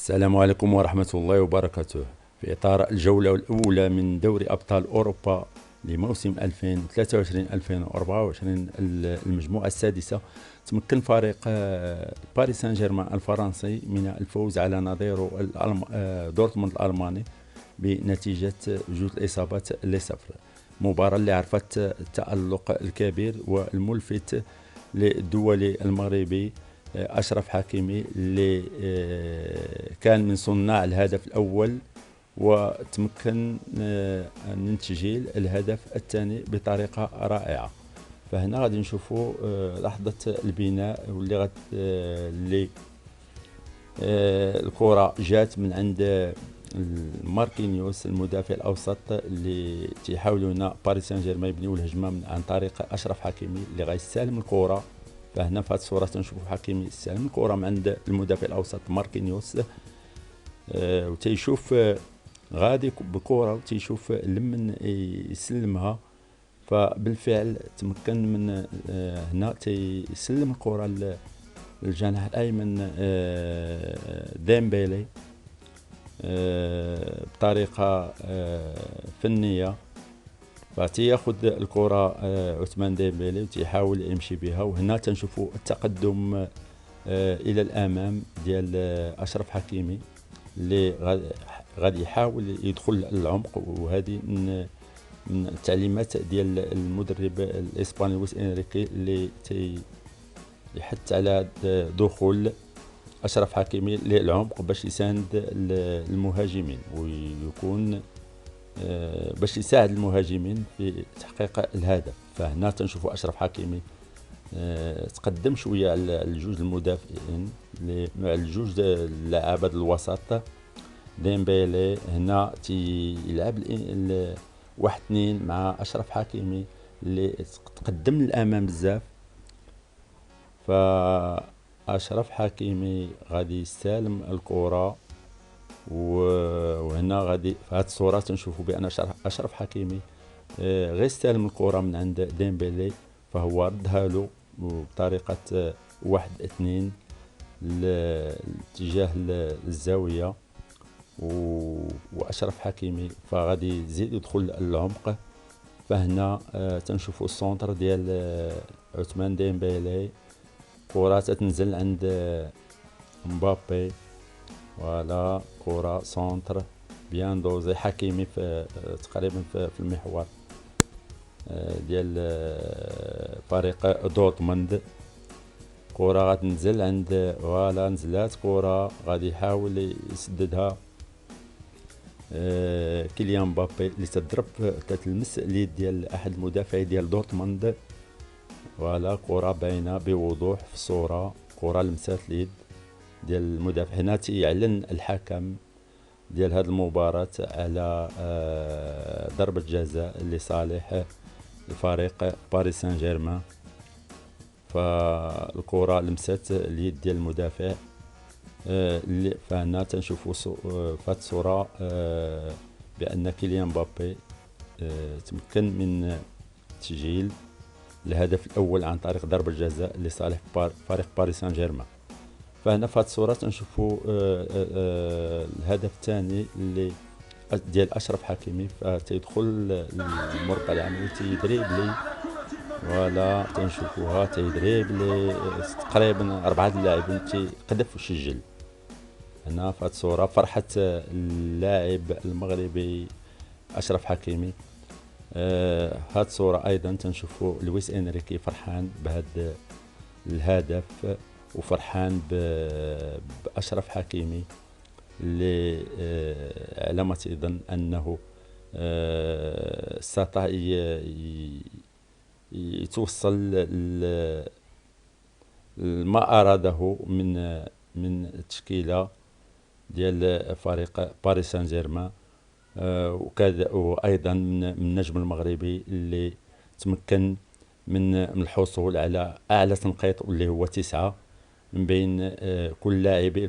السلام عليكم ورحمة الله وبركاته. في إطار الجولة الأولى من دوري أبطال أوروبا لموسم 2023-2024 المجموعة السادسة، تمكن فريق باريس سان جيرمان الفرنسي من الفوز على نظيره دورتموند الألماني بنتيجة 2-0. مباراة اللي عرفت التألق الكبير والملفت للدول المغربي أشرف حكيمي، اللي كان من صناع الهدف الأول وتمكن من تسجيل الهدف الثاني بطريقة رائعة. فهنا غادي نشوفوا لحظة البناء اللي الكرة جات من عند ماركينيوس المدافع الأوسط، اللي تيحاولون باريس سان جيرمان يبنيو الهجمة عن طريق أشرف حكيمي اللي غيستلم الكرة. فهنا في هذه الصورة تنشوفوا حكيمي يستلم الكرة من عند المدافع الأوسط ماركينيوس، وتيشوف غادي بالكرة وتيشوف لمن يسلمها. فبالفعل تمكن من هنا تيسلم الكرة للجناح الأيمن ديمبيلي بطريقة فنية، فتياخذ الكرة عثمان ديمبيلي وتيحاول يمشي بها. وهنا تنشوفوا التقدم إلى الأمام ديال أشرف حكيمي اللي غادي يحاول يدخل العمق، وهذه من التعليمات ديال المدرب الإسباني لويس إنريكي اللي يحث على دخول أشرف حكيمي للعمق باش يساند المهاجمين ويكون باش يساعد المهاجمين في تحقيق الهدف. فهنا تنشوفوا أشرف حكيمي تقدم شويه على الجوج المدافعين مع الجوج اللاعب الوسط. ديمبيلي هنا تيلعب 1-2 مع أشرف حكيمي اللي تقدم للأمام بزاف. فأشرف حكيمي غادي يستلم الكرة، وهنا غادي في هذه الصورة تنشوفوا بأن أشرف حكيمي غير استلم الكرة من عند ديمبيلي، فهو ردها له بطريقة 1-2 لاتجاه الزاوية، وأشرف حكيمي فغادي يزيد يدخل العمق. فهنا تنشوفوا السونتر ديال عثمان ديمبيلي، كرة تنزل عند مبابي، ولا كرة سونتر بيان دوزي حكيمي في تقريبا في المحور ديال فريق دورتموند. كرة غتنزل عند فوالا نزلات كرة غادي يحاول يسددها كيليان مبابي اللي تضرب تتلمس اليد ديال احد المدافعين ديال دورتموند. فوالا كرة باينة بوضوح في الصورة، كرة لمسات اليد ديال المدافع. هنا تيعلن الحكم ديال هذه المباراة على ضربة جزاء لصالح الفريق باريس سان جيرمان. فالكرة لمسات اليد ديال المدافع. فهنا تنشوفوا في هذه الصورة بأن كيليان مبابي تمكن من تسجيل الهدف الأول عن طريق ضربة جزاء لصالح فريق باريس سان جيرمان. فهنا في هذه الصورة تنشوفوا الهدف الثاني اللي ديال أشرف حكيمي، فتيدخل المربع العملي تيدريبلي، ولا تنشوفوها تيدريبلي تقريبا 4 اللاعبين تيقذف ويسجل. هنا في هذه الصورة فرحة اللاعب المغربي أشرف حكيمي. هذه الصورة أيضا تنشوفوا لويس إنريكي فرحان بهذا الهدف وفرحان بأشرف حكيمي اللي على ما تظن أنه استطاع يتوصل ما أراده من التشكيلة ديال فريق باريس سان جيرمان، وكذا وأيضا من النجم المغربي اللي تمكن من الحصول على أعلى تنقيط اللي هو 9 من بين كل لاعبي